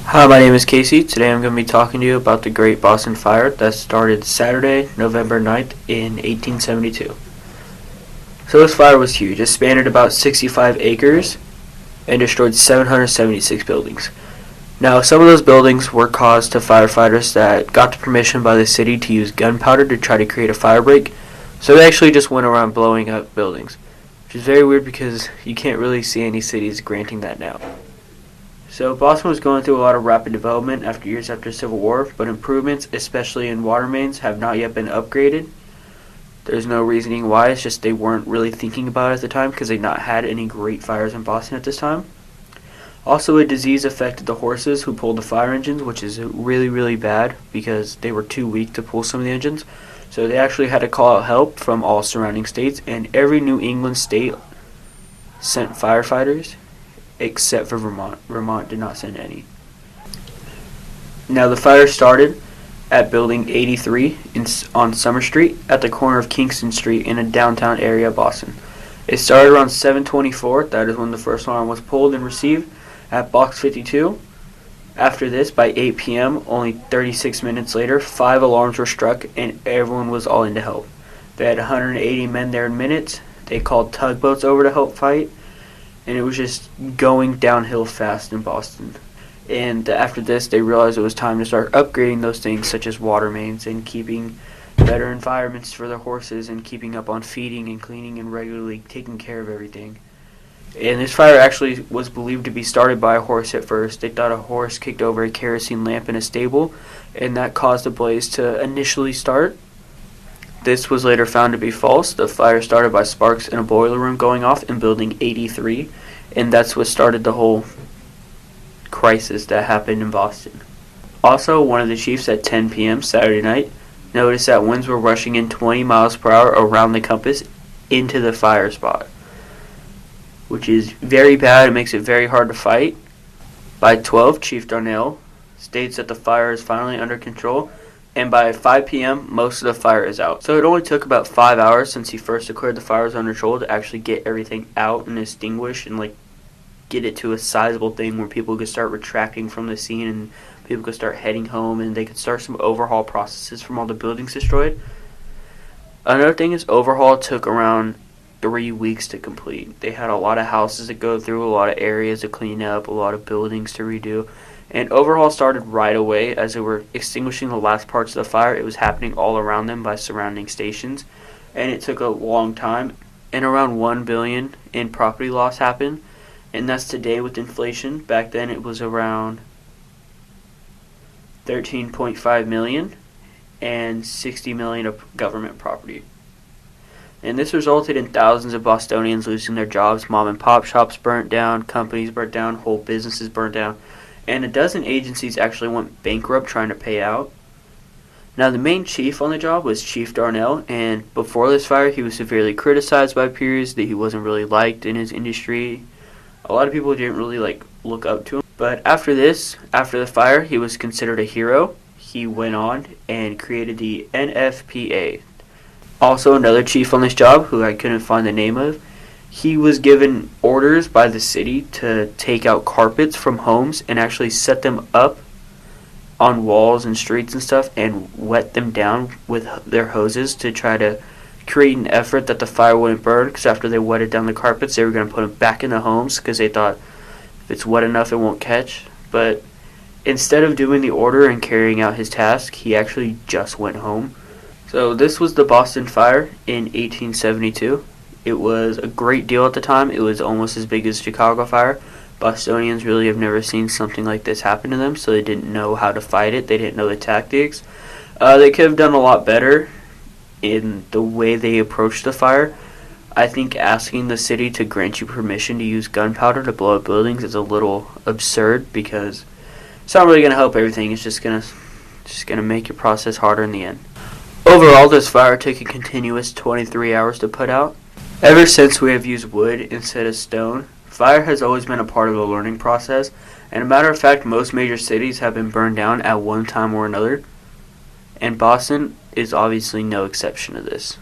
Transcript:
Hi, my name is Casey. Today I'm going to be talking to you about the Great Boston Fire that started Saturday, November 9th in 1872. So this fire was huge. It spanned about 65 acres and destroyed 776 buildings. Now, some of those buildings were caused to firefighters that got the permission by the city to use gunpowder to try to create a fire break. So they actually just went around blowing up buildings, which is very weird because you can't really see any cities granting that now. So Boston was going through a lot of rapid development after years after the Civil War, but improvements, especially in water mains, have not yet been upgraded. There's no reasoning why, it's just they weren't really thinking about it at the time because they'd not had any great fires in Boston at this time. Also, a disease affected the horses who pulled the fire engines, which is really, really bad because they were too weak to pull some of the engines. So they actually had to call out help from all surrounding states, and every New England state sent firefighters except for Vermont. Vermont did not send any. Now, the fire started at Building 83 on Summer Street at the corner of Kingston Street in a downtown area of Boston. It started around 7:24. That is when the first alarm was pulled and received at Box 52. After this, by 8 p.m., only 36 minutes later, 5 alarms were struck and everyone was all in to help. They had 180 men there in minutes. They called tugboats over to help fight, and it was just going downhill fast in Boston. And after this, they realized it was time to start upgrading those things such as water mains and keeping better environments for their horses and keeping up on feeding and cleaning and regularly taking care of everything. And this fire actually was believed to be started by a horse at first. They thought a horse kicked over a kerosene lamp in a stable, and that caused the blaze to initially start. This was later found to be false. The fire started by sparks in a boiler room going off in Building 83, and that's what started the whole crisis that happened in Boston. Also, one of the chiefs at 10 p.m. Saturday night noticed that winds were rushing in 20 miles per hour around the compass into the fire spot, which is very bad. It makes it very hard to fight. By 12, Chief Darnell states that the fire is finally under control, and by 5 p.m., most of the fire is out. So it only took about 5 hours since he first declared the fire was under control to actually get everything out and extinguished and get it to a sizable thing where people could start retracting from the scene and people could start heading home and they could start some overhaul processes from all the buildings destroyed. Another thing is overhaul took around 3 weeks to complete. They had a lot of houses to go through, a lot of areas to clean up, a lot of buildings to redo. And overhaul started right away as they were extinguishing the last parts of the fire. It was happening all around them by surrounding stations, and it took a long time. And around $1 billion in property loss happened, and that's today with inflation. Back then it was around $13.5 million and $60 million of government property. And this resulted in thousands of Bostonians losing their jobs. Mom and pop shops burnt down, companies burnt down, whole businesses burnt down, and a dozen agencies actually went bankrupt trying to pay out. Now, the main chief on the job was Chief Darnell, and before this fire, he was severely criticized by peers that he wasn't really liked in his industry. A lot of people didn't really look up to him. But after the fire, he was considered a hero. He went on and created the NFPA. Also, another chief on this job, who I couldn't find the name of, he was given orders by the city to take out carpets from homes and actually set them up on walls and streets and stuff and wet them down with their hoses to try to create an effort that the fire wouldn't burn, because after they wetted down the carpets, they were going to put them back in the homes because they thought if it's wet enough, it won't catch. But instead of doing the order and carrying out his task, he actually just went home. So this was the Boston Fire in 1872. It was a great deal at the time. It was almost as big as the Chicago Fire. Bostonians really have never seen something like this happen to them, so they didn't know how to fight it. They didn't know the tactics. They could have done a lot better in the way they approached the fire. I think asking the city to grant you permission to use gunpowder to blow up buildings is a little absurd because it's not really going to help everything. It's just going to make your process harder in the end. Overall, this fire took a continuous 23 hours to put out. Ever since we have used wood instead of stone, fire has always been a part of the learning process, and a matter of fact, most major cities have been burned down at one time or another, and Boston is obviously no exception to this.